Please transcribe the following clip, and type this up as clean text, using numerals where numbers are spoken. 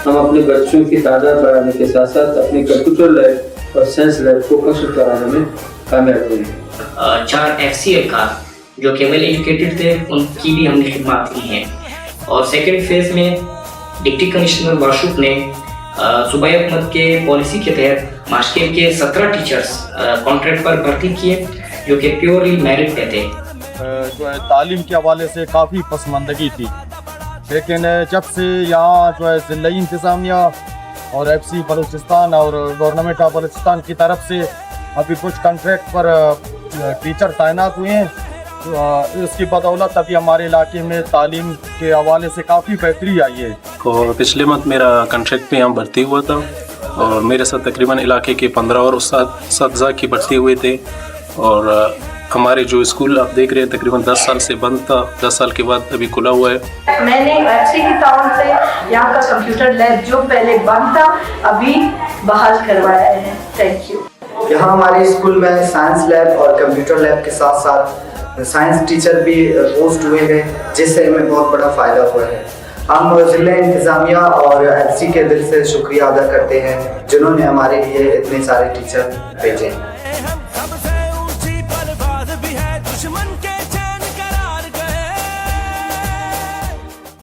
हम अपने बच्चों की तादाद बढ़ाने के साथ साथ अपने कंप्यूटर लैब और साइंस लैब को कशफ कराने में कामयाब हुए हैं। 4 FCL का जो केवल एजुकेटेड थे उनकी भी हमने खिदमत की हैं। और सेकेंड फेज में डिप्टी कमिश्नर वाशुक ने सूबाई हुकूमत के पॉलिसी के तहत माशकेल के 17 टीचर्स कॉन्ट्रैक्ट पर भर्ती किए जो कि प्योरली मेरिट पे थे। जो है तालीम के हवाले से काफ़ी पसमानदगी थी, लेकिन जब से यहाँ जो है ज़िला इंतज़ामिया और FC बलूचिस्तान और गवर्नमेंट ऑफ बलूचिस्तान की तरफ से अभी कुछ कॉन्ट्रैक्ट पर टीचर तैनात हुए हैं, तो इसकी बदौलत अभी हमारे इलाके में तालीम के हवाले से काफ़ी बेहतरी आई है। और पिछले मंथ मेरा कॉन्ट्रैक्ट पे यहाँ भर्ती हुआ था और मेरे साथ तकरीबन इलाके के 15 और उस्ताद की भर्ती हुए थे। और हमारे जो स्कूल आप देख रहे हैं तकरीबन 10 साल से बंद था, 10 साल के बाद अभी खुला हुआ है। मैंने FC की टाउन से यहाँ का कंप्यूटर लैब जो पहले बंद था अभी बहाल करवाया है। Thank you. यहाँ हमारे स्कूल में साइंस लैब और कंप्यूटर लैब के साथ साथ साइंस टीचर भी पोस्ट हुए हैं, जिससे हमें बहुत बड़ा फ़ायदा हुआ है। हम ज़िला इंतज़ामिया और FC के दिल से शुक्रिया अदा करते हैं जिन्होंने हमारे लिए इतने सारे टीचर भेजे।